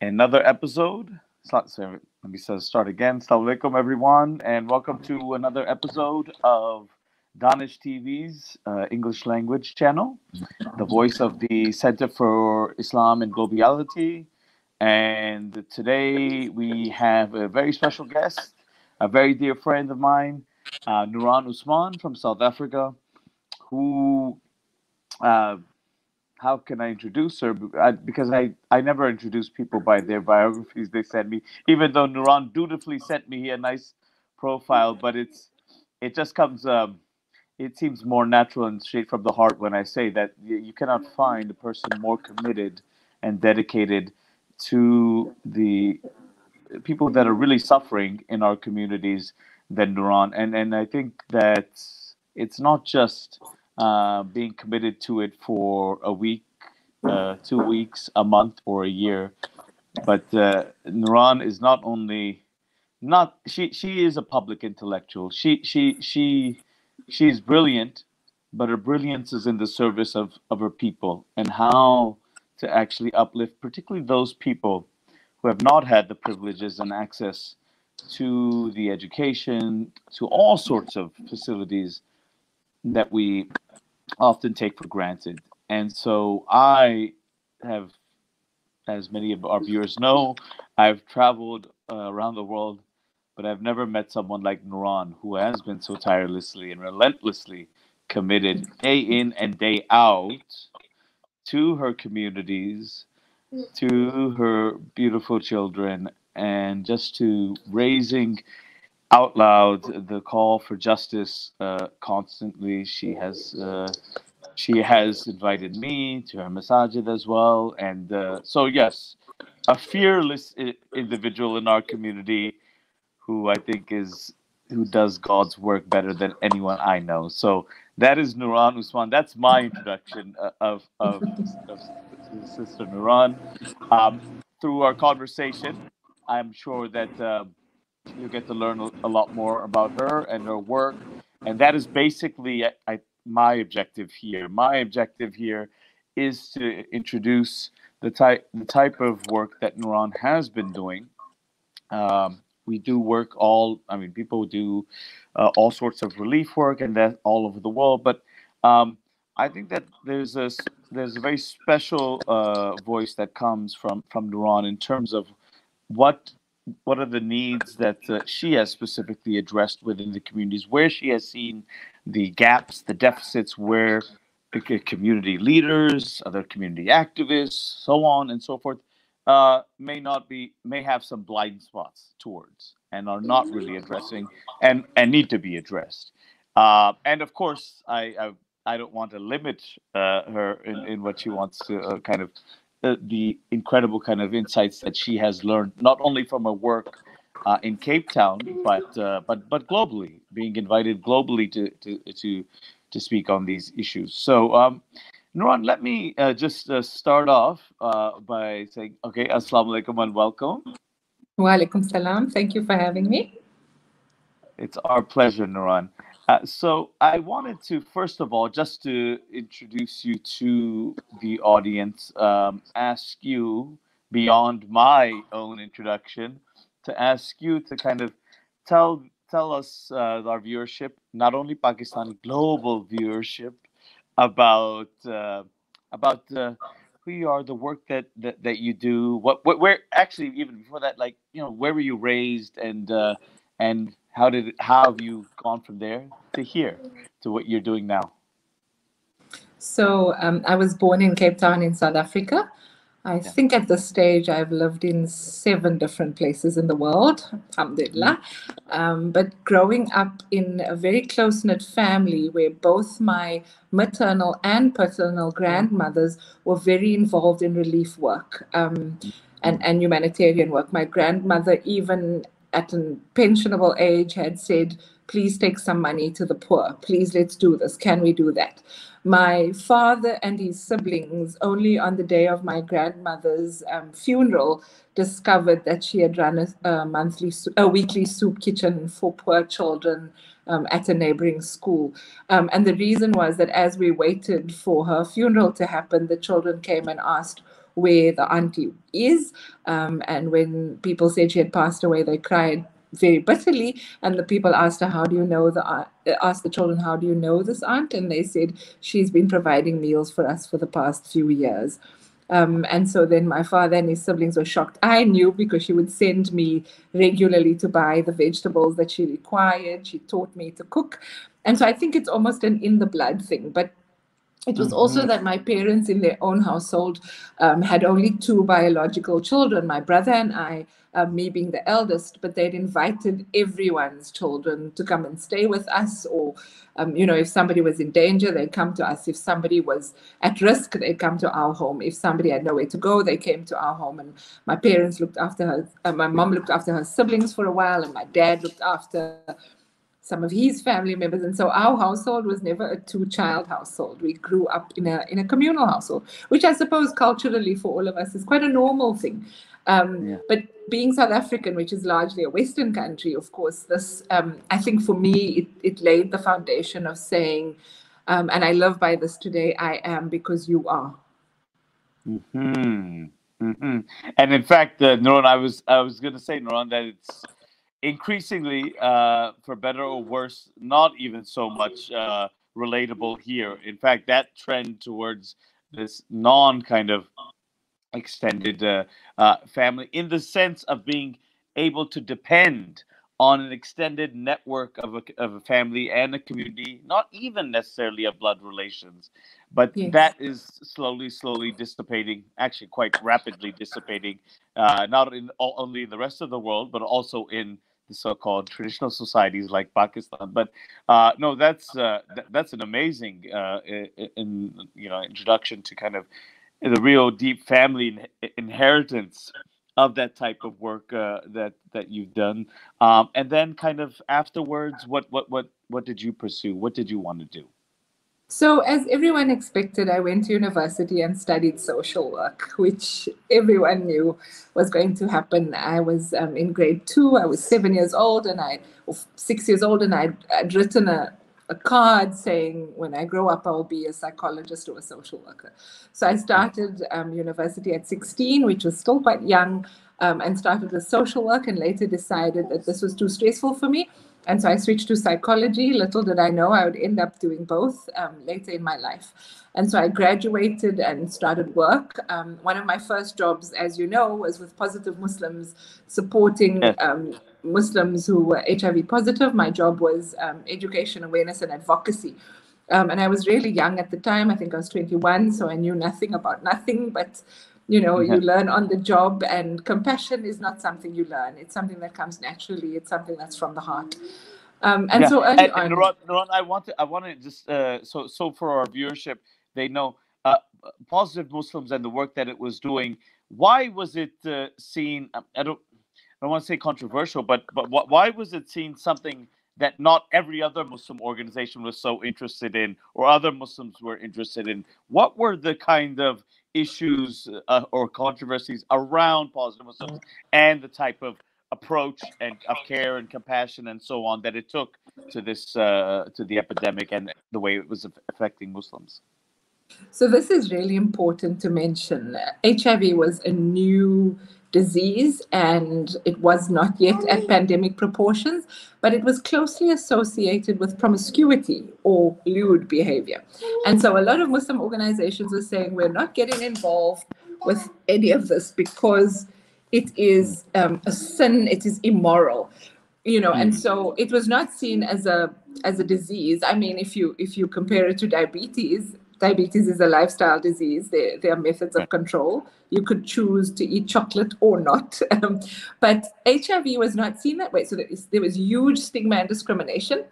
another episode. Let me start again. Assalamu alaikum, everyone, and welcome to another episode of Daanish TV's English language channel, the voice of the Center for Islam and Globality. And today we have a very special guest, a very dear friend of mine, Nuraan Osman from South Africa, who uh, how can I introduce her? Because I never introduce people by their biographies they send me, even though Nuraan dutifully sent me a nice profile, but it just comes, it seems more natural and straight from the heart when I say that you cannot find a person more committed and dedicated to the people that are really suffering in our communities than Nuraan. And I think that it's not just being committed to it for a week, 2 weeks, a month, or a year. But Nuraan is not only not she is a public intellectual. She's brilliant, but her brilliance is in the service of her people and how to actually uplift, particularly those people who have not had the privileges and access to the education, to all sorts of facilities that we often take for granted. And so I have, as many of our viewers know, I've traveled around the world, but I've never met someone like Nuraan who has been so tirelessly and relentlessly committed day in and day out to her communities, to her beautiful children, and just to raising out loud the call for justice constantly. She has invited me to her masajid as well, and so yes, a fearless individual in our community who I think is who does God's work better than anyone I know. So that is Nuraan Usman. That's my introduction of Sister Nuraan. Through our conversation, I'm sure that you'll get to learn a lot more about her and her work. And that is basically my objective here. My objective here is to introduce the type of work that Nuraan has been doing. We do work people do all sorts of relief work and that all over the world. But I think that there's a very special voice that comes from Nuraan in terms of what what are the needs that she has specifically addressed within the communities, where she has seen the gaps, the deficits, where community leaders, other community activists, so on and so forth, may have some blind spots towards and are not really addressing and need to be addressed. And of course, I don't want to limit her in what she wants to kind of the incredible kind of insights that she has learned, not only from her work in Cape Town, but globally, being invited globally to speak on these issues. So, Nuraan, let me just start off by saying, okay, Assalamu alaikum and welcome. Wa alaikum salam. Thank you for having me. It's our pleasure, Nuraan. So I wanted to, first of all, just to introduce you to the audience, ask you, beyond my own introduction, to ask you to kind of tell us, our viewership, not only Pakistani, global viewership, about who you are, the work that you do, where actually even before that, like, where were you raised, and how have you gone from there to here to what you're doing now? So I was born in Cape Town in South Africa. I think at this stage I've lived in 7 different places in the world, alhamdulillah. But growing up in a very close-knit family where both my maternal and paternal grandmothers were very involved in relief work and humanitarian work. My grandmother, even at a pensionable age, had said, please take some money to the poor. Please, let's do this. Can we do that? My father and his siblings, only on the day of my grandmother's funeral, discovered that she had run a weekly soup kitchen for poor children at a neighboring school. And the reason was that as we waited for her funeral to happen, the children came and asked, where the auntie is. And when people said she had passed away, they cried very bitterly. And the people asked her, "How do you know asked the children, how do you know this aunt?" And they said, "She's been providing meals for us for the past few years." And so then my father and his siblings were shocked. I knew because she would send me regularly to buy the vegetables that she required. She taught me to cook. And so I think it's almost an in the blood thing. But it was also that my parents in their own household had only two biological children, my brother and I, me being the eldest, but they'd invited everyone's children to come and stay with us. Or, if somebody was in danger, they'd come to us. If somebody was at risk, they'd come to our home. If somebody had nowhere to go, they came to our home. And my parents looked after her, my mom looked after her siblings for a while, and my dad looked after some of his family members. And so our household was never a two-child household. We grew up in a communal household, which I suppose culturally for all of us is quite a normal thing. But being South African, which is largely a Western country, of course, this, I think for me, it laid the foundation of saying, and I live by this today, I am because you are. And in fact, Nuraan, I was going to say, Nuraan, that it's increasingly, for better or worse, not even so much relatable here. In fact, that trend towards this non kind of extended family, in the sense of being able to depend on an extended network of a family and a community, not even necessarily of blood relations, but Yes. that is slowly dissipating, actually quite rapidly dissipating, not only in the rest of the world, but also in the so-called traditional societies like Pakistan. But no, that's an amazing introduction to kind of the real deep family inheritance of that type of work that you've done. And then kind of afterwards, what did you pursue? What did you want to do? So, as everyone expected, I went to university and studied social work, which everyone knew was going to happen. I was in grade 2. I was 7 years old, or 6 years old, and I'd written a card saying, "When I grow up, I'll be a psychologist or a social worker." So I started university at 16, which was still quite young, and started with social work, and later decided that this was too stressful for me. And so I switched to psychology. Little did I know I would end up doing both later in my life. And so I graduated and started work. One of my first jobs, as you know, was with Positive Muslims, supporting Muslims who were HIV positive. My job was education, awareness, and advocacy. And I was really young at the time. I think I was 21, so I knew nothing about nothing. But you learn on the job, and compassion is not something you learn. It's something that comes naturally. It's something that's from the heart. So early on, Nuraan, I want to just so for our viewership, they know Positive Muslims and the work that it was doing. Why was it seen? I don't want to say controversial, but why was it seen something that not every other Muslim organization was so interested in, or other Muslims were interested in? What were the kind of issues or controversies around Positive Muslims and the type of approach and of care and compassion and so on that it took to this to the epidemic and the way it was affecting Muslims? So this is really important to mention. HIV was a new disease, and it was not yet at pandemic proportions, but it was closely associated with promiscuity or lewd behavior. And so a lot of Muslim organizations were saying, we're not getting involved with any of this because it is a sin, it is immoral. And so it was not seen as a disease. I mean, if you compare it to diabetes is a lifestyle disease. There are methods of control. You could choose to eat chocolate or not. But HIV was not seen that way. So there was huge stigma and discrimination.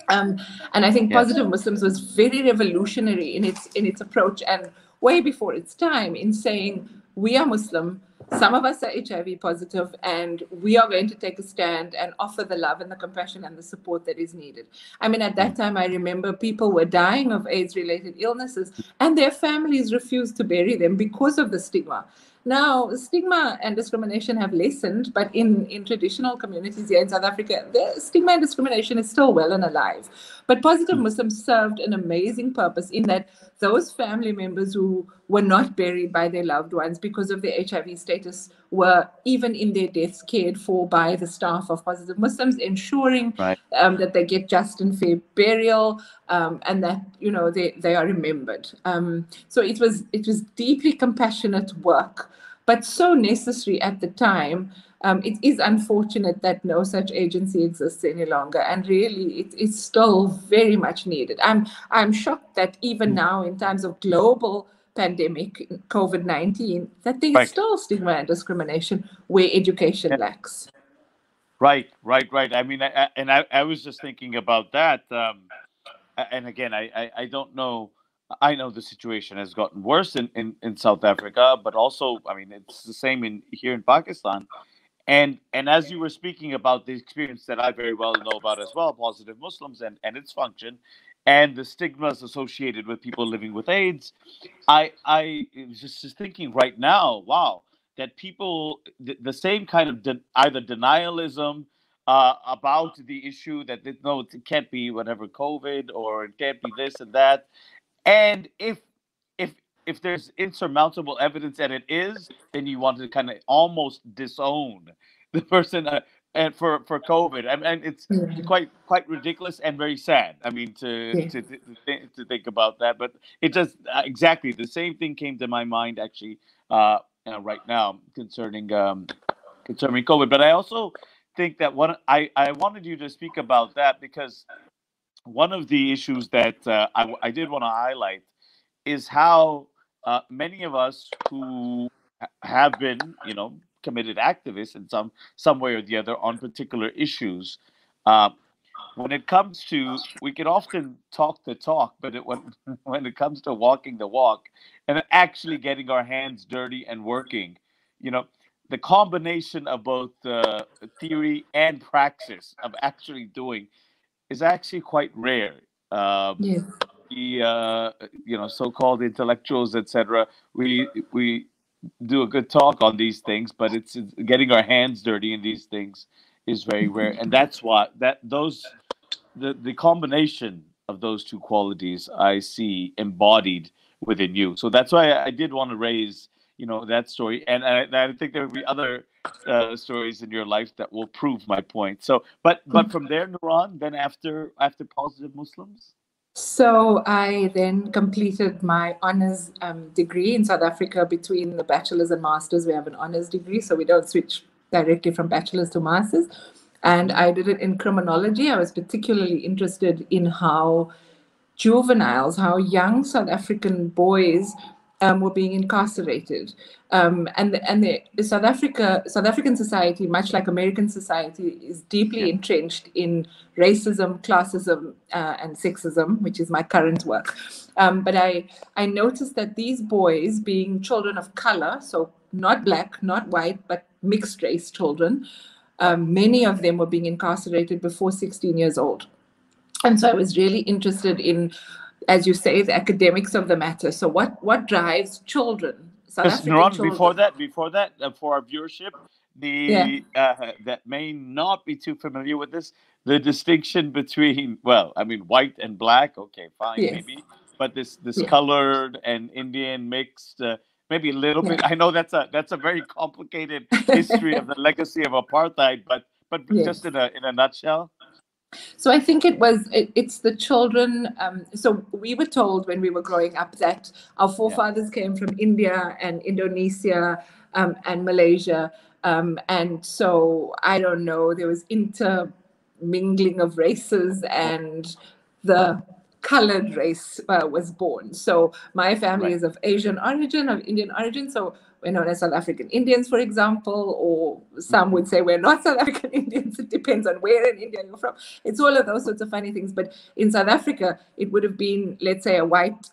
And I think Positive Muslims was very revolutionary in its approach, and way before its time, in saying, we are Muslim, some of us are HIV positive, and we are going to take a stand and offer the love and the compassion and the support that is needed. I mean, at that time, I remember people were dying of AIDS-related illnesses, and their families refused to bury them because of the stigma. Now, stigma and discrimination have lessened, but in traditional communities here in South Africa, the stigma and discrimination is still well and alive. But Positive Muslims served an amazing purpose in that those family members who were not buried by their loved ones because of their HIV status were, even in their deaths, cared for by the staff of Positive Muslims, ensuring Right. that they get just and fair burial, and that they are remembered. So it was deeply compassionate work, but so necessary at the time. It is unfortunate that no such agency exists any longer, and really, it's still very much needed. I'm shocked that even now, in times of global pandemic, COVID-19, that there is Right. still stigma and discrimination where education Yeah. lacks. Right. I mean, I was just thinking about that. And again, I don't know. I know the situation has gotten worse in South Africa, but also, I mean, it's the same in here in Pakistan. And as you were speaking about the experience that I very well know about as well, Positive Muslims and its function, and the stigmas associated with people living with AIDS, I was just thinking right now, wow, that people the same kind of either denialism about the issue that no, it can't be whatever COVID, or it can't be this and that, and if if there's insurmountable evidence that it is, then you want to kind of almost disown the person, and for COVID. And it's Yeah. quite ridiculous and very sad. I mean, Yeah. to think about that, but it just exactly the same thing came to my mind actually right now concerning COVID. But I also think that I wanted you to speak about that because one of the issues that I did want to highlight is how many of us who have been, committed activists in some way or the other on particular issues, uh, when it comes to, we can often talk the talk, but when when it comes to walking the walk and actually getting our hands dirty and working, you know, the combination of both theory and praxis of actually doing is actually quite rare. Um, Yes. the so-called intellectuals, etc. We do a good talk on these things, but it's getting our hands dirty in these things is very rare, and that's why the combination of those two qualities I see embodied within you. So that's why I did want to raise that story, and I think there will be other stories in your life that will prove my point. So, but from there, Nuran, then after Positive Muslims. So I then completed my honors degree in South Africa. Between the bachelor's and master's, we have an honors degree, so we don't switch directly from bachelor's to master's. And I did it in criminology. I was particularly interested in how juveniles, how young South African boys were being incarcerated, and South African society, much like American society, is Yeah. deeply entrenched in racism, classism, and sexism, which is my current work. But I noticed that these boys, being children of color, so not black, not white, but mixed race children, many of them were being incarcerated before 16 years old. And so I was really interested in, as you say, the academics of the matter. So what drives children, South Because African Nuran, children? before that, for our viewership, Yeah, the that may not be too familiar with this, the distinction between, well, I mean, white and black, okay, fine, yes, maybe, but this yeah, colored and Indian mixed, maybe a little bit. I know that's a very complicated history of the legacy of apartheid, but yes. just in a nutshell. So I think it's the children. So we were told when we were growing up that our Yeah, forefathers came from India and Indonesia and Malaysia, and so I don't know. There was intermingling of races, and the colored race was born. So my family right, is of Asian origin, of Indian origin. So we're known as South African Indians, for example, or some hmm, would say we're not South African Indians. It depends on where in India you're from. It's all of those sorts of funny things. But in South Africa, it would have been, let's say, a white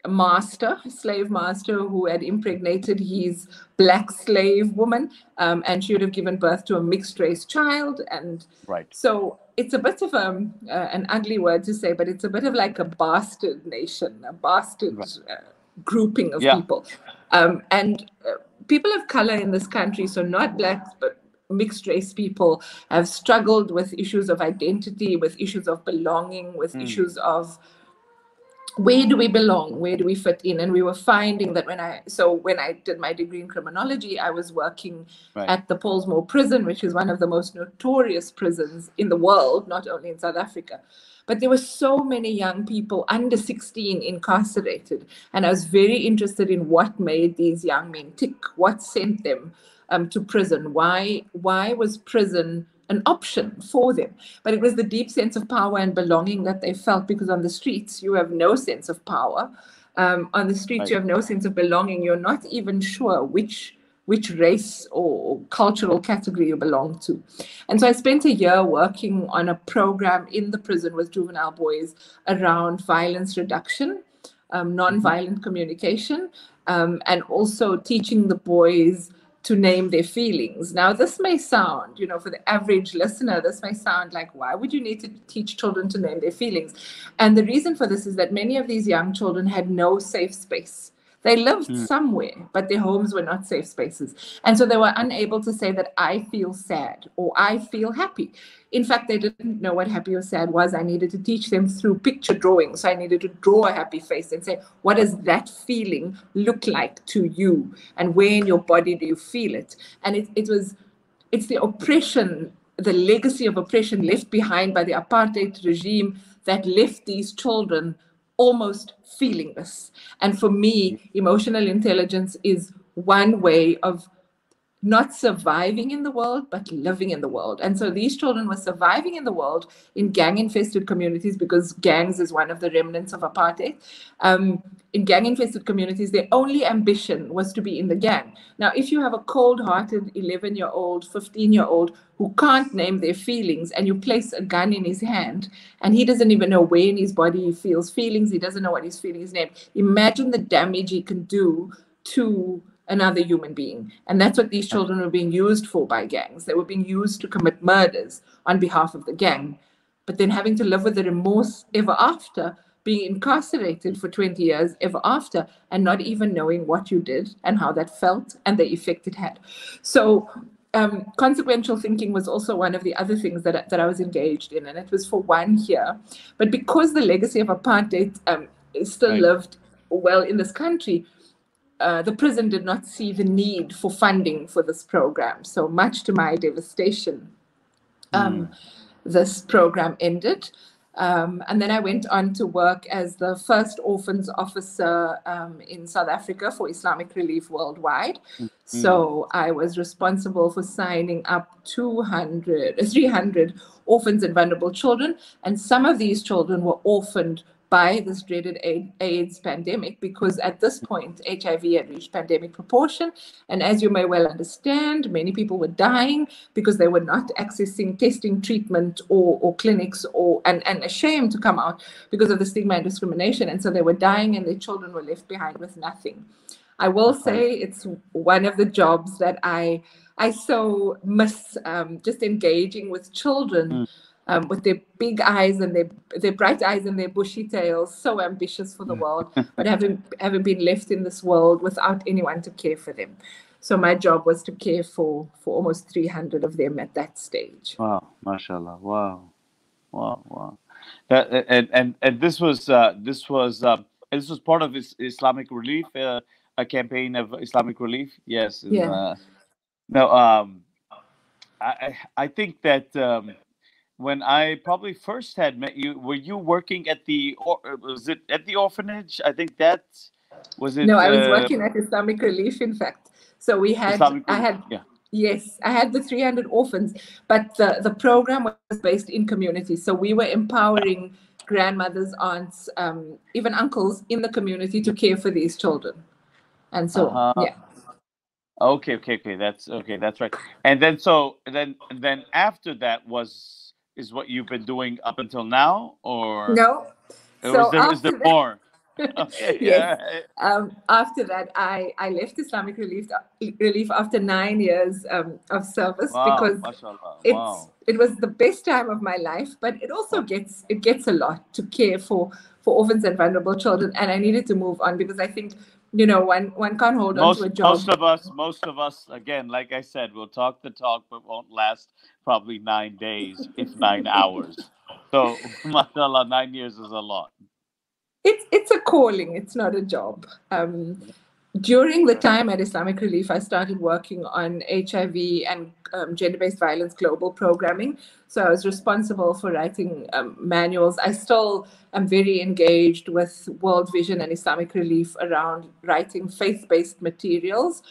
master, slave master, who had impregnated his black slave woman, and she would have given birth to a mixed race child. And right, so it's a bit of an ugly word to say, but it's a bit of like a bastard nation, a bastard right, grouping of yeah, people. And people of color in this country, so not blacks, but mixed race people have struggled with issues of identity, with issues of belonging, with issues of where do we belong, where do we fit in. And we were finding that when I did my degree in criminology, I was working Right. at the Pollsmoor prison, which is one of the most notorious prisons in the world, not only in South Africa. But there were so many young people under 16 incarcerated, and I was very interested in what made these young men tick, what sent them to prison. Why was prison an option for them? But it was the deep sense of power and belonging that they felt, because on the streets you have no sense of power. On the streets you have no sense of belonging. You're not even sure which race or cultural category you belong to. And so I spent a year working on a program in the prison with juvenile boys around violence reduction, non-violent communication, and also teaching the boys to name their feelings. Now, this may sound, for the average listener, this may sound like, why would you need to teach children to name their feelings? And the reason for this is that many of these young children had no safe space. They lived somewhere, but their homes were not safe spaces. And so they were unable to say that I feel sad or I feel happy. In fact, they didn't know what happy or sad was. I needed to teach them through picture drawing. So I needed to draw a happy face and say, what does that feeling look like to you? And where in your body do you feel it? And it's the oppression, the legacy of oppression left behind by the apartheid regime that left these children almost feelingless. And for me, emotional intelligence is one way of not surviving in the world, but living in the world. And so these children were surviving in the world in gang-infested communities, because gangs is one of the remnants of apartheid. In gang-infested communities, their only ambition was to be in the gang. Now, if you have a cold-hearted 11-year-old, 15-year-old who can't name their feelings, and you place a gun in his hand, and he doesn't even know where in his body he feels feelings, he doesn't know what his feelings name. Imagine the damage he can do to another human being. And that's what these children were being used for by gangs. They were being used to commit murders on behalf of the gang, but then having to live with the remorse ever after, being incarcerated for 20 years ever after, and not even knowing what you did and how that felt and the effect it had. So consequential thinking was also one of the other things that I was engaged in, and it was for 1 year. But because the legacy of apartheid still lived well in this country, the prison did not see the need for funding for this program. So much to my devastation, this program ended. And then I went on to work as the first orphans officer in South Africa for Islamic Relief Worldwide. So I was responsible for signing up 300 orphans and vulnerable children. And some of these children were orphaned by this dreaded AIDS pandemic, because at this point, HIV had reached pandemic proportion. And as you may well understand, many people were dying because they were not accessing testing, treatment, or clinics, and ashamed to come out because of the stigma and discrimination. And so they were dying, and their children were left behind with nothing. I will say it's one of the jobs that I so miss, just engaging with children, with their big eyes and their bright eyes and their bushy tails, so ambitious for the world, but having been left in this world without anyone to care for them. So my job was to care for almost 300 of them at that stage. Wow, mashallah, wow. And this was part of Islamic Relief, a campaign of Islamic Relief. Yes. Yeah. I think that when I probably first had met you, were you working at was it at the orphanage? I think that was it. No, I was working at Islamic Relief, in fact. So yes, I had the 300 orphans, but the program was based in communities. So we were empowering grandmothers, aunts, even uncles in the community to care for these children. And so, yeah. Okay. That's right. And then after that is what you've been doing up until now, or no? So is there more? Okay. Yes. After that, I left Islamic Relief after 9 years of service, because it was the best time of my life, but it also gets a lot to care for orphans and vulnerable children, and I needed to move on, because I think you know, one can't hold on to a job. Most of us, again, like I said, will talk the talk, but won't last probably 9 days, if 9 hours. So, mashallah, 9 years is a lot. It's a calling, it's not a job. During the time at Islamic Relief, I started working on HIV and gender-based violence global programming. So I was responsible for writing manuals. I still am very engaged with World Vision and Islamic Relief around writing faith-based materials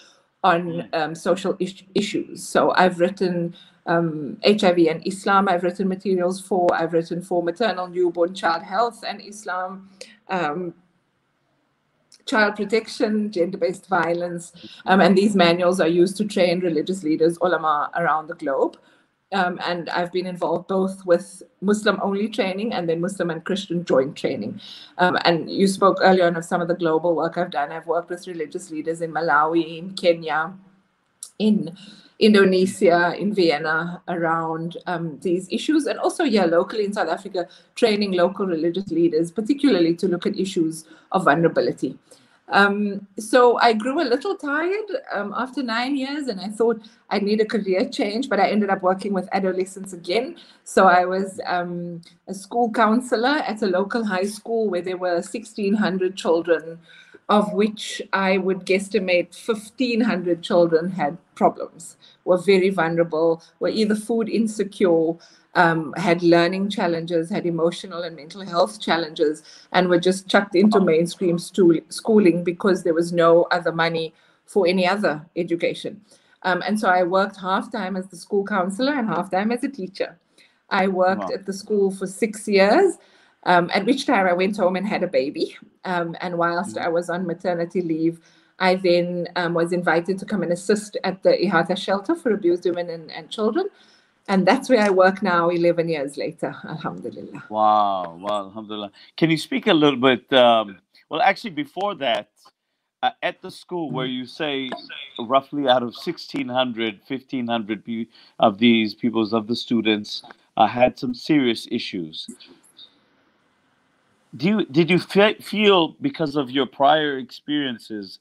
on social issues. So I've written HIV and Islam. I've written materials for. I've written for maternal, newborn, child health and Islam. Child protection, gender-based violence, and these manuals are used to train religious leaders, ulama, around the globe. And I've been involved both with Muslim-only training and then Muslim and Christian joint training. And you spoke earlier on of some of the global work I've done. I've worked with religious leaders in Malawi, in Kenya, in Indonesia, in Vienna, around these issues, and also, locally in South Africa, training local religious leaders, particularly to look at issues of vulnerability. So I grew a little tired after 9 years, and I thought I'd need a career change, but I ended up working with adolescents again. So I was a school counselor at a local high school where there were 1,600 children, of which I would guesstimate 1,500 children had problems, were very vulnerable, were either food insecure, had learning challenges, had emotional and mental health challenges, and were just chucked into mainstream schooling because there was no other money for any other education. And so I worked half-time as the school counselor and half-time as a teacher. I worked at the school for 6 years, at which time I went home and had a baby. And whilst I was on maternity leave, I then was invited to come and assist at the Ihata shelter for abused women and children. And that's where I work now, 11 years later, alhamdulillah. Wow, alhamdulillah. Can you speak a little bit? Well, actually, before that, at the school where you say roughly out of 1,600, 1,500 of these peoples, of the students, had some serious issues. Did you feel, because of your prior experiences,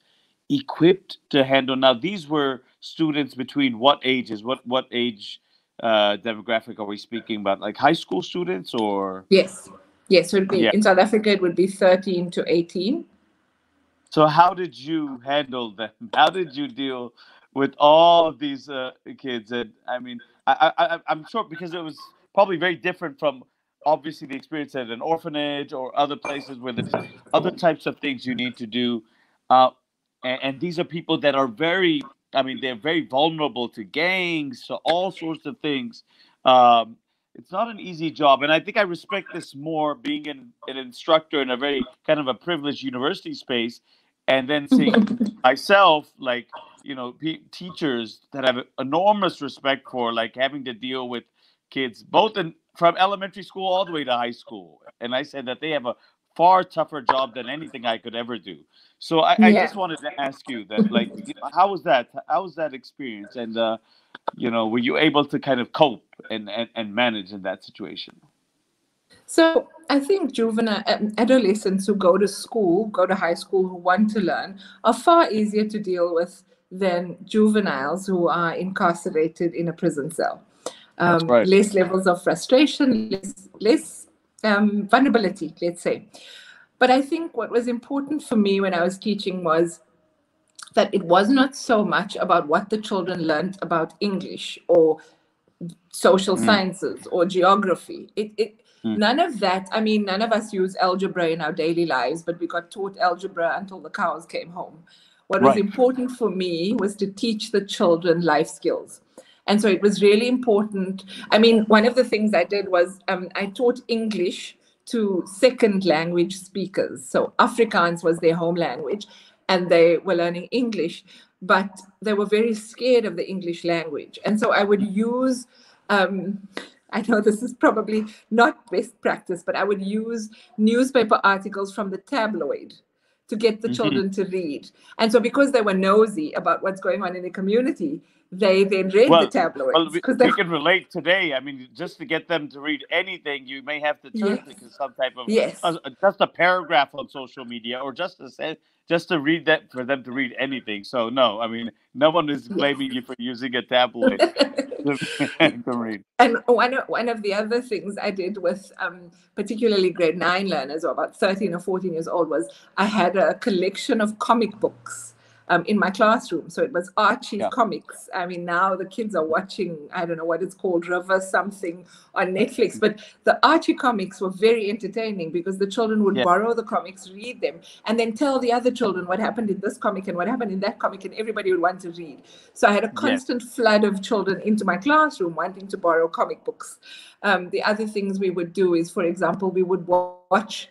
equipped to handle? Now, these were students between what ages? What age demographic are we speaking about? Like high school students, or? Yes. So in South Africa, it would be 13 to 18. So how did you handle them? How did you deal with all of these kids? And I mean, I'm sure, because it was probably very different from obviously the experience at an orphanage or other places where there's other types of things you need to do. And these are people that are very, I mean, they're very vulnerable to gangs, to all sorts of things. It's not an easy job. And I think I respect this more, being an instructor in a very kind of a privileged university space, and then seeing myself, like, teachers that have enormous respect for, like, having to deal with kids both from elementary school all the way to high school. And I said that they have a far tougher job than anything I could ever do. So I just wanted to ask you that, like, how was that experience? And were you able to kind of cope and manage in that situation? So I think juvenile adolescents who go to high school, who want to learn, are far easier to deal with than juveniles who are incarcerated in a prison cell. That's right. Less levels of frustration, less vulnerability, let's say. But I think what was important for me when I was teaching was that it was not so much about what the children learned about English or social sciences or geography. None of that. I mean, none of us use algebra in our daily lives, but we got taught algebra until the cows came home. What was important for me was to teach the children life skills. And so it was really important. I mean, one of the things I did was I taught English to second language speakers. So Afrikaans was their home language, and they were learning English, but they were very scared of the English language. And so I would use, I know this is probably not best practice, but I would use newspaper articles from the tabloid to get the children to read. And so because they were nosy about what's going on in the community, they then read the Well, tabloids we, because they we can relate today. I mean, just to get them to read anything, you may have to yes, turn to some type of yes. just a paragraph on social media, or just to say, just to read that for them to read anything. So no, I mean, no one is Yes. blaming you for using a tabloid to, to read. And one of the other things I did with particularly grade 9 learners, or about 13 or 14 years old, was I had a collection of comic books in my classroom. So it was Archie's Yeah. comics. I mean, now the kids are watching, I don't know what it's called, River something on Netflix. But the Archie comics were very entertaining because the children would Yeah. borrow the comics, read them, and then tell the other children what happened in this comic and what happened in that comic, and everybody would want to read. So I had a Yes. constant flood of children into my classroom wanting to borrow comic books. The other things we would do is, for example, we would watch.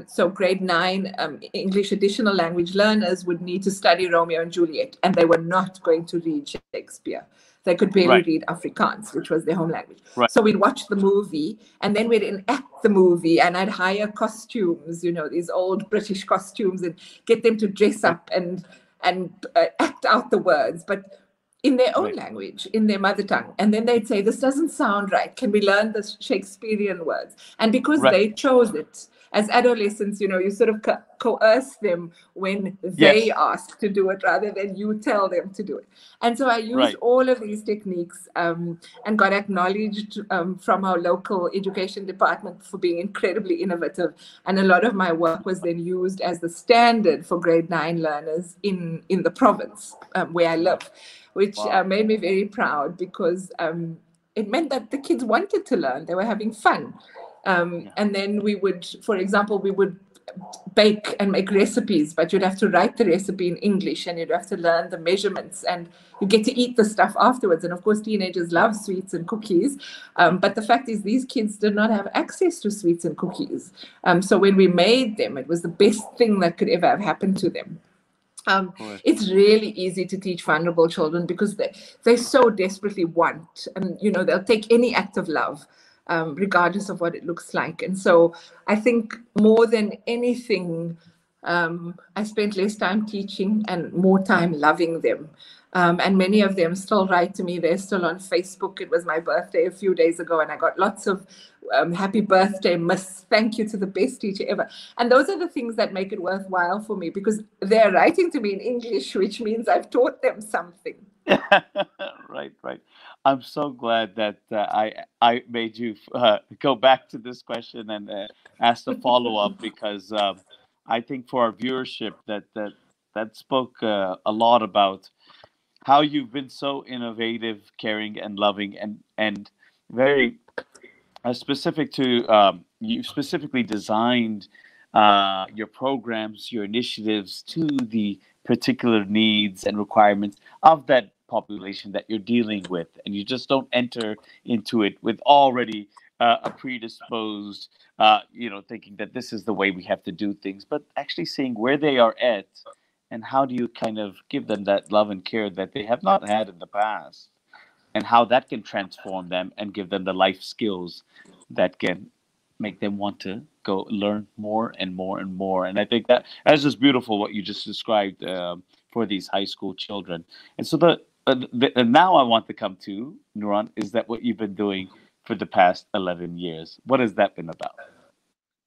So grade 9 English additional language learners would need to study Romeo and Juliet, and they were not going to read Shakespeare. They could barely Right. read Afrikaans, which was their home language. Right. So we'd watch the movie, and then we'd enact the movie, and I'd hire costumes, these old British costumes, and get them to dress up and act out the words, but in their own Right. language, in their mother tongue. And then they'd say, this doesn't sound right. Can we learn the Shakespearean words? And because Right. they chose it, as adolescents, you sort of coerce them when they Yes. ask to do it rather than you tell them to do it. And so I used Right. all of these techniques and got acknowledged from our local education department for being incredibly innovative. And a lot of my work was then used as the standard for grade 9 learners in the province where I live, which Wow. made me very proud because it meant that the kids wanted to learn. They were having fun. And then we would, for example, we would bake and make recipes, but you'd have to write the recipe in English and you'd have to learn the measurements and you get to eat the stuff afterwards. And of course, teenagers love sweets and cookies. But the fact is, these kids did not have access to sweets and cookies. So when we made them, it was the best thing that could ever have happened to them. It's really easy to teach vulnerable children because they so desperately want, and they'll take any act of love, regardless of what it looks like. And so I think more than anything, I spent less time teaching and more time loving them. And many of them still write to me. They're still on Facebook. It was my birthday a few days ago, and I got lots of happy birthday, miss, thank you to the best teacher ever. And those are the things that make it worthwhile for me because they're writing to me in English, which means I've taught them something. Right, right. I'm so glad that I made you go back to this question and ask the follow up because I think for our viewership that spoke a lot about how you've been so innovative, caring, and loving, and very specific to you specifically designed your programs, your initiatives to the particular needs and requirements of that population that you're dealing with, and you just don't enter into it with already a predisposed, thinking that this is the way we have to do things, but actually seeing where they are at and how do you kind of give them that love and care that they have not had in the past, and how that can transform them and give them the life skills that can make them want to go learn more and more and more. And I think that's just beautiful what you just described for these high school children. And so and now I want to come to Nuraan. Is that what you've been doing for the past 11 years? What has that been about?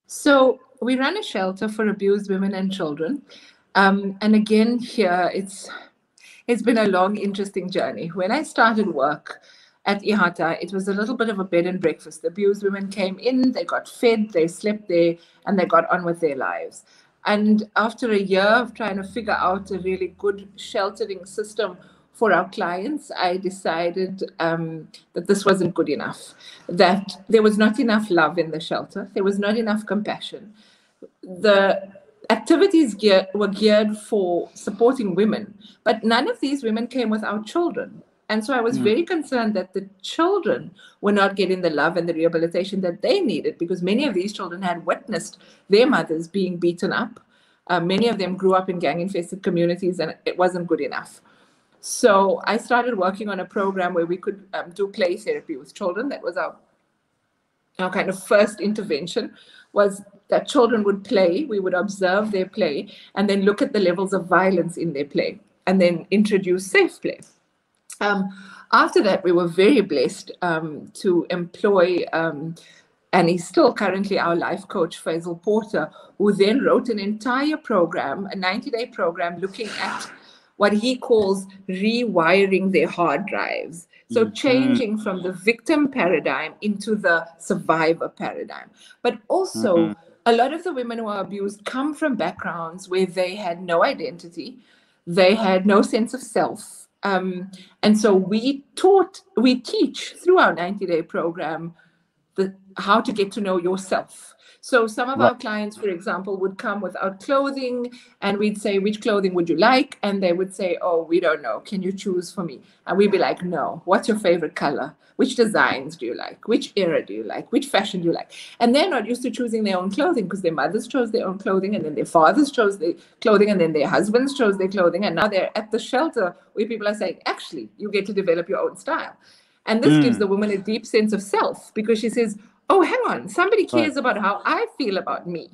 So we run a shelter for abused women and children. And again, here it's been a long, interesting journey. When I started work at Ihata, it was a little bit of a bed and breakfast. The abused women came in, they got fed, they slept there, and they got on with their lives. And after a year of trying to figure out a really good sheltering system for our clients, I decided that this wasn't good enough, that there was not enough love in the shelter, there was not enough compassion. The activities were geared for supporting women, but none of these women came without children. And so I was very concerned that the children were not getting the love and the rehabilitation that they needed, because many of these children had witnessed their mothers being beaten up. Many of them grew up in gang-infested communities, and it wasn't good enough. So I started working on a program where we could do play therapy with children. That was our kind of first intervention, was that children would play, we would observe their play, and then look at the levels of violence in their play, and then introduce safe play. Um, After that, we were very blessed to employ, and he's still currently our life coach, Faisal Porter, who then wrote an entire program, a 90-day program, looking at what he calls rewiring their hard drives. So Hmm. changing from the victim paradigm into the survivor paradigm. But Hmm. also, a lot of the women who are abused come from backgrounds where they had no identity, they had no sense of self. And so we teach through our 90-day program how to get to know yourself. So some of Right. our clients, for example, would come without clothing, and we'd say, which clothing would you like? And they would say, oh, we don't know. Can you choose for me? And we'd be like, no. What's your favorite color? Which designs do you like? Which era do you like? Which fashion do you like? And they're not used to choosing their own clothing because their mothers chose their own clothing, and then their fathers chose their clothing, and then their husbands chose their clothing. And now they're at the shelter where people are saying, actually, you get to develop your own style. And this gives Mm. the woman a deep sense of self because she says, oh, hang on, somebody Right. cares about how I feel about me.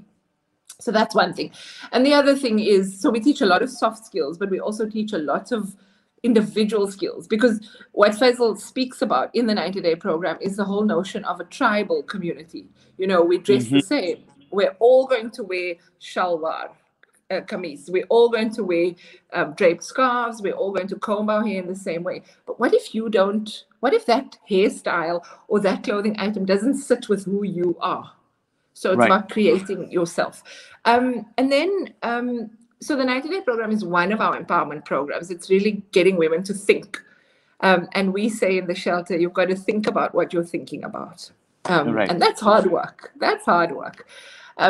So that's one thing. And the other thing is, so we teach a lot of soft skills, but we also teach a lot of individual skills because what Faisal speaks about in the 90-day program is the whole notion of a tribal community. You know, we dress the Hmm. same. We're all going to wear shalwar, kameez. We're all going to wear draped scarves. We're all going to comb our hair in the same way. But what if you don't? What if that hairstyle or that clothing item doesn't sit with who you are? So it's Right. about creating yourself. And then, so the 90-day program is one of our empowerment programs. It's really getting women to think. And we say in the shelter, you've got to think about what you're thinking about. Right. And that's hard work. That's hard work.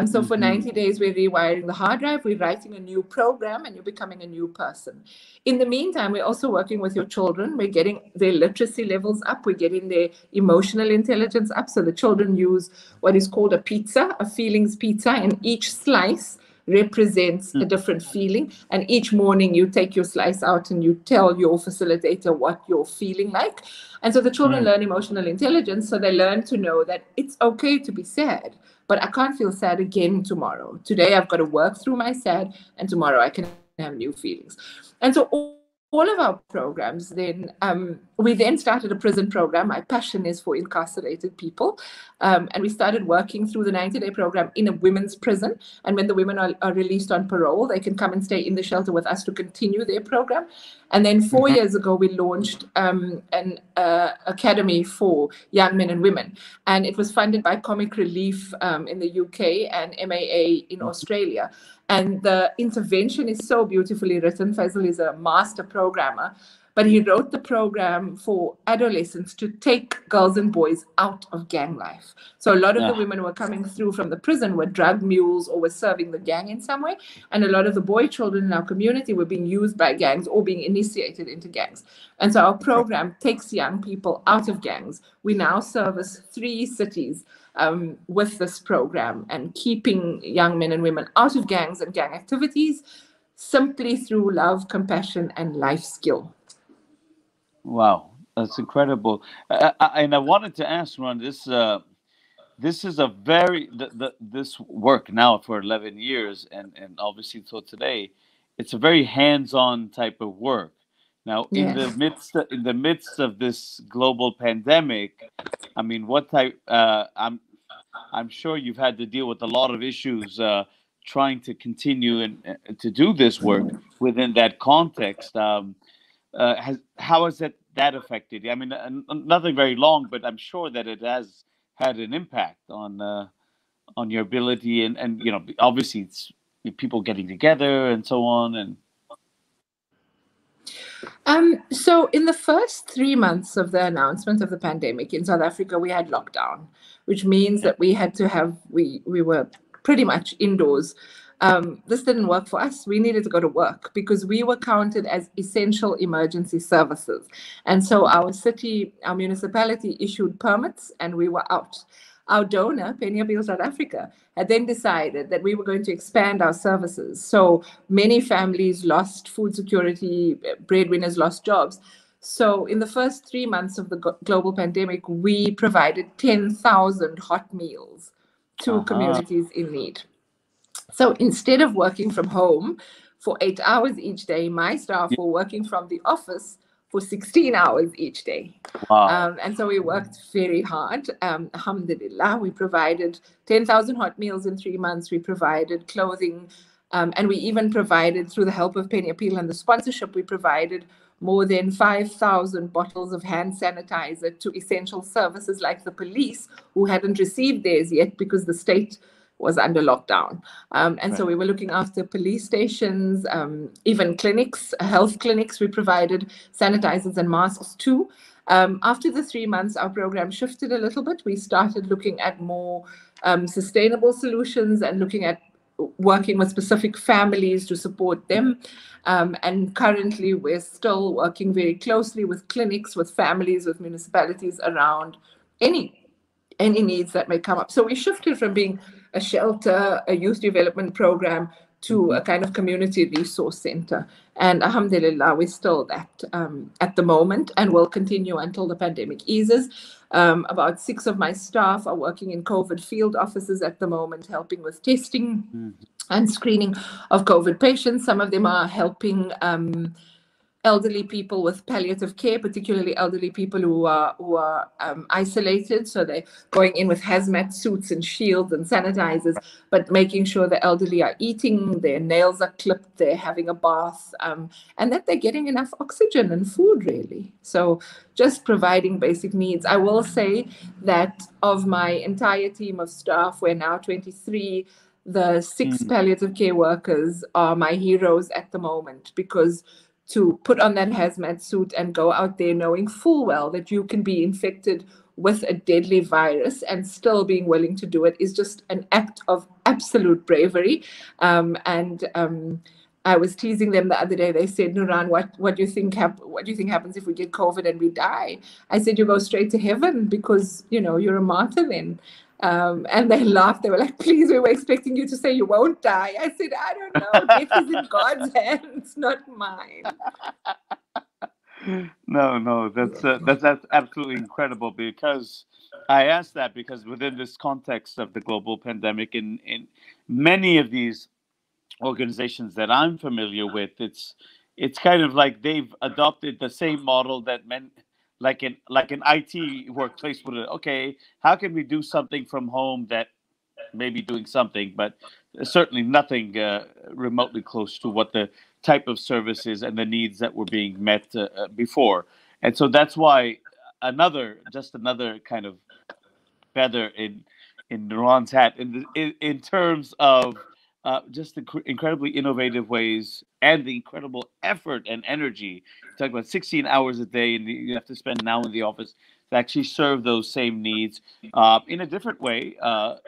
So for Hmm. 90 days, we're rewiring the hard drive, we're writing a new program, and you're becoming a new person. In the meantime, we're also working with your children. We're getting their literacy levels up, we're getting their emotional intelligence up. So the children use what is called a pizza, a feelings pizza, and each slice represents a different feeling. And each morning you take your slice out and you tell your facilitator what you're feeling like. And so the children Mm. learn emotional intelligence. So they learn to know that it's okay to be sad, but I can't feel sad again tomorrow. Today I've got to work through my sad, and tomorrow I can have new feelings. And so all of our programs, then we then started a prison program. My passion is for incarcerated people. And we started working through the 90-day program in a women's prison. And when the women are released on parole, they can come and stay in the shelter with us to continue their program. And then 4 years ago, we launched an academy for young men and women. And it was funded by Comic Relief in the UK and MAA in Australia. And the intervention is so beautifully written. Faisal is a master programmer, but he wrote the program for adolescents to take girls and boys out of gang life. So a lot of the Ah, women who were coming through from the prison were drug mules or were serving the gang in some way. And a lot of the boy children in our community were being used by gangs or being initiated into gangs. And so our okay. program takes young people out of gangs. We now service 3 cities with this program and keeping young men and women out of gangs and gang activities simply through love, compassion, and life skill. Wow, that's incredible. And I wanted to ask, Ron, this is a very this work now for 11 years, and obviously till today, it's a very hands-on type of work. Now, Yeah. in the midst of this global pandemic, I mean, what type? I'm sure you've had to deal with a lot of issues trying to continue and to do this work within that context. How has that affected you? I mean, nothing very long, but I'm sure that it has had an impact on your ability, and obviously it's people getting together and so on. And So in the first 3 months of the announcement of the pandemic in South Africa, we had lockdown, which means yeah. that we were pretty much indoors. This didn't work for us. We needed to go to work because we were counted as essential emergency services. And so our city, our municipality issued permits and we were out. Our donor, Penny Appeal South Africa, had then decided that we were going to expand our services. So many families lost food security, breadwinners lost jobs. So in the first 3 months of the global pandemic, we provided 10,000 hot meals to Uh-huh. communities in need. So instead of working from home for 8 hours each day, my staff Yeah. were working from the office for 16 hours each day. Wow. And so we worked very hard. Alhamdulillah, we provided 10,000 hot meals in 3 months. We provided clothing. And we even provided, through the help of Penny Appeal and the sponsorship, we provided more than 5,000 bottles of hand sanitizer to essential services like the police, who hadn't received theirs yet because the state was under lockdown. And so we were looking after police stations, even clinics, health clinics. We provided sanitizers and masks too. After the 3 months, our program shifted a little bit. We started looking at more sustainable solutions and looking at working with specific families to support them. And currently, we're still working very closely with clinics, with families, with municipalities around any needs that may come up. So we shifted from being a shelter, a youth development program, to a kind of community resource center. And alhamdulillah, we're still that at the moment, and will continue until the pandemic eases. About 6 of my staff are working in COVID field offices at the moment, helping with testing and screening of COVID patients. Some of them are helping elderly people with palliative care, particularly elderly people who are isolated. So they're going in with hazmat suits and shields and sanitizers, but making sure the elderly are eating, their nails are clipped, they're having a bath, and that they're getting enough oxygen and food, really. So just providing basic needs. I will say that of my entire team of staff, we're now 23. The 6 palliative care workers are my heroes at the moment, because to put on that hazmat suit and go out there knowing full well that you can be infected with a deadly virus and still being willing to do it is just an act of absolute bravery. I was teasing them the other day. They said, "Nuraan, what do you think happens if we get COVID and we die?" I said, "You go straight to heaven, because you're a martyr then." And they laughed. They were like, "Please, we were expecting you to say you won't die." I said, "I don't know. Death is in God's hands, not mine." No, that's absolutely incredible, because I asked that because within this context of the global pandemic, in many of these organizations that I'm familiar with, it's kind of like they've adopted the same model that like an IT workplace would. Okay, how can we do something from home that maybe doing something, but certainly nothing remotely close to what the type of services and the needs that were being met before. And so that's why another kind of feather in Nuraan's hat in terms of just the incredibly innovative ways and the incredible effort and energy. You talk about 16 hours a day, and you have to spend now in the office to actually serve those same needs in a different way.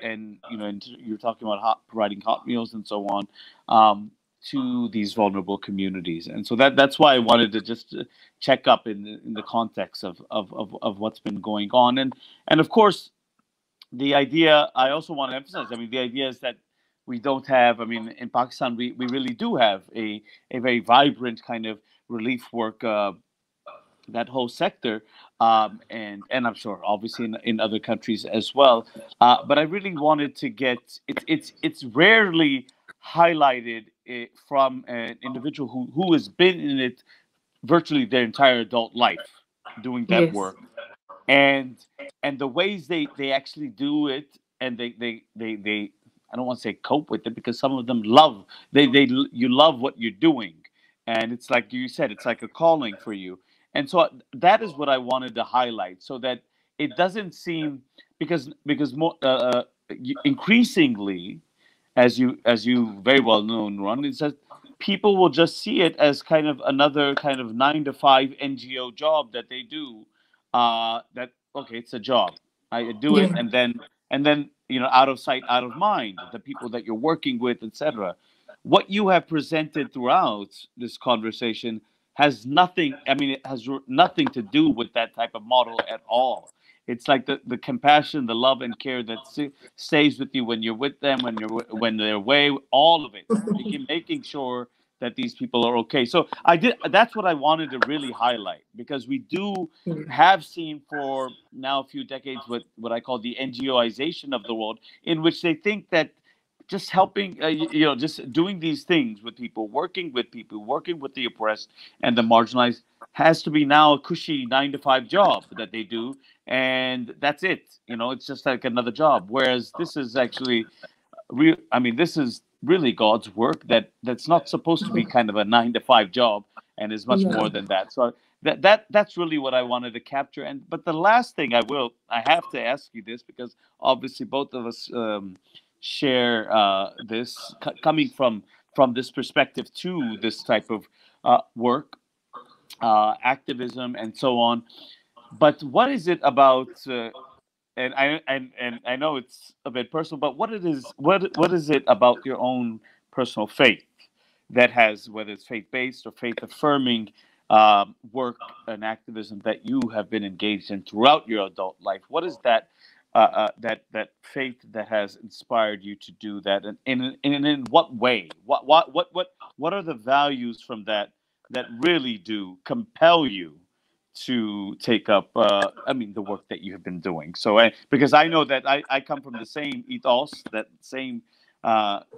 And you're talking about providing hot meals and so on. To these vulnerable communities, and so that's why I wanted to just check up in the context of what's been going on, and of course the idea I also want to emphasize. I mean, the idea is that we don't have. I mean, in Pakistan, we really do have a very vibrant kind of relief work. That whole sector, and I'm sure obviously in other countries as well. But I really wanted to get it's rarely highlighted from an individual who has been in it virtually their entire adult life doing that Yes. work, and the ways they actually do it, and they I don't want to say cope with it, because some of them love they you love what you're doing, and it's like you said, it's like a calling for you. And so that is what I wanted to highlight, so that it doesn't seem, because more increasingly, as you very well know, Ron, it's that people will just see it as kind of another kind of 9 to 5 NGO job that they do. That okay, it's a job. I do it, Yeah. and then out of sight, out of mind. The people that you're working with, etc. What you have presented throughout this conversation has nothing. I mean, it has nothing to do with that type of model at all. It's like the compassion, the love and care that stays with you when you're with them, when they're away, all of it, making sure that these people are okay. So that's what I wanted to really highlight, because we do have seen for now a few decades what I call the NGOization of the world, in which they think that just helping, just doing these things with people, working with the oppressed and the marginalized has to be now a cushy 9 to 5 job that they do, and that's it. It's just like another job. Whereas this is actually real. I mean, this is really God's work that's not supposed to be kind of a 9 to 5 job, and is much Yeah. more than that. So that's really what I wanted to capture. And but the last thing I have to ask you this, because obviously both of us share this coming from this perspective to this type of work, activism, and so on. But what is it about? And I know it's a bit personal, but what is it about your own personal faith that has, whether it's faith based or faith affirming work and activism that you have been engaged in throughout your adult life? What is that that faith that has inspired you to do that, and in what way? What are the values from that really do compel you to take up the work that you have been doing? So because I know that I come from the same ethos, that same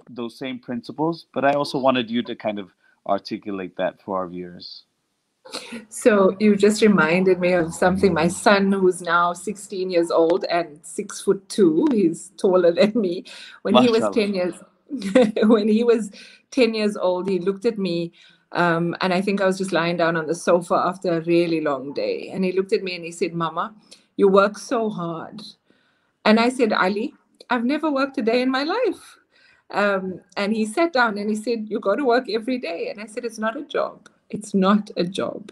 those same principles, but I also wanted you to kind of articulate that for our viewers. So you just reminded me of something. My son, who's now 16 years old and 6'2", he's taller than me. When he was Mashallah. 10 years, when he was 10 years old, he looked at me, and I think I was just lying down on the sofa after a really long day. And he looked at me and he said, "Mama, you work so hard." And I said, "Ali, I've never worked a day in my life." And he sat down and he said, "You go to work every day." And I said, "It's not a job. It's not a job."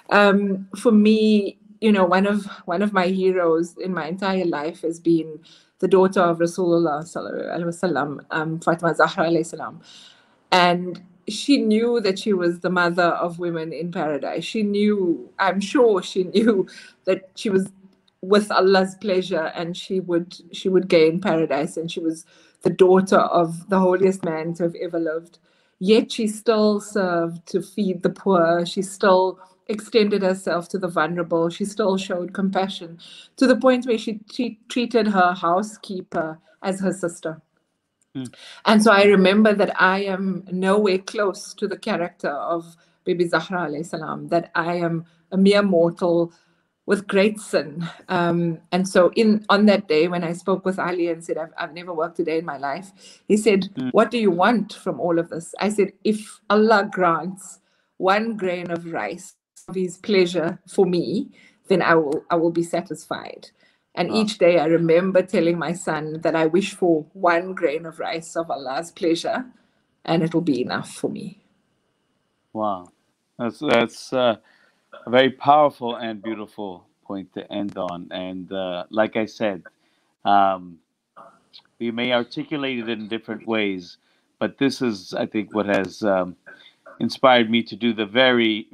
For me, one of my heroes in my entire life has been the daughter of Rasulullah sallallahu alaihi wasallam, Fatima Zahra alayhi salam. And she knew that she was the mother of women in paradise. She knew, I'm sure she knew that she was with Allah's pleasure, and she would gain paradise, and she was the daughter of the holiest man to have ever lived. Yet she still served to feed the poor. She still extended herself to the vulnerable. She still showed compassion, to the point where she treated her housekeeper as her sister. Mm. And so I remember that I am nowhere close to the character of Bibi Zahra alayhi salam, that I am a mere mortal with great sin. And so on that day when I spoke with Ali and said, I've never worked a day in my life, he said, Mm. "What do you want from all of this?" I said, "If Allah grants one grain of rice of his pleasure for me, then I will be satisfied." And Wow. each day I remember telling my son that I wish for one grain of rice of Allah's pleasure, and it will be enough for me. Wow. That's a very powerful and beautiful point to end on. And like I said, um, we may articulate it in different ways, but this is, I think, what has inspired me to do the very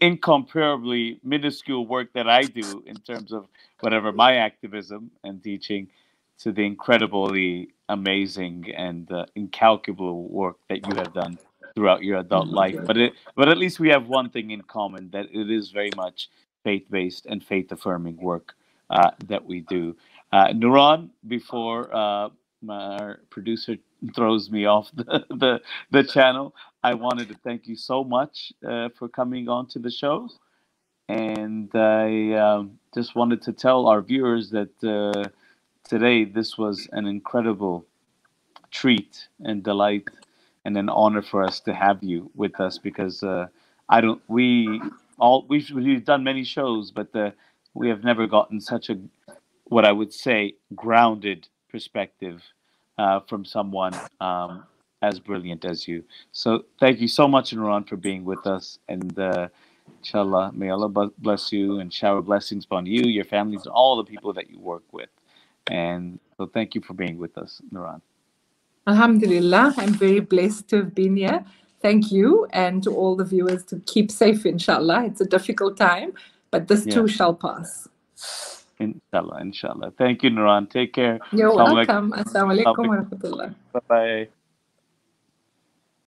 incomparably minuscule work that I do in terms of whatever my activism and teaching, to the incredibly amazing and incalculable work that you have done throughout your adult life. But at least we have one thing in common, that it is very much faith based and faith affirming work that we do. Nuran, before my producer throws me off the channel, I wanted to thank you so much for coming on to the show. And I just wanted to tell our viewers that today this was an incredible treat and delight and an honor for us to have you with us, because I don't we've done many shows, but we have never gotten such a, what I would say, grounded perspective from someone as brilliant as you. So thank you so much, Imran, for being with us. And inshallah, may Allah bless you and shower blessings upon you, your families, and all the people that you work with. And so thank you for being with us, Nuran. Alhamdulillah, I'm very blessed to have been here. Thank you, and to all the viewers, to keep safe, inshallah. It's a difficult time, but this Yeah, too shall pass. inshallah, inshallah. Thank you, Nuran. Take care. You're Assalamu welcome. Assalamu alaikum alaikum. wa rahmatullah. Bye bye.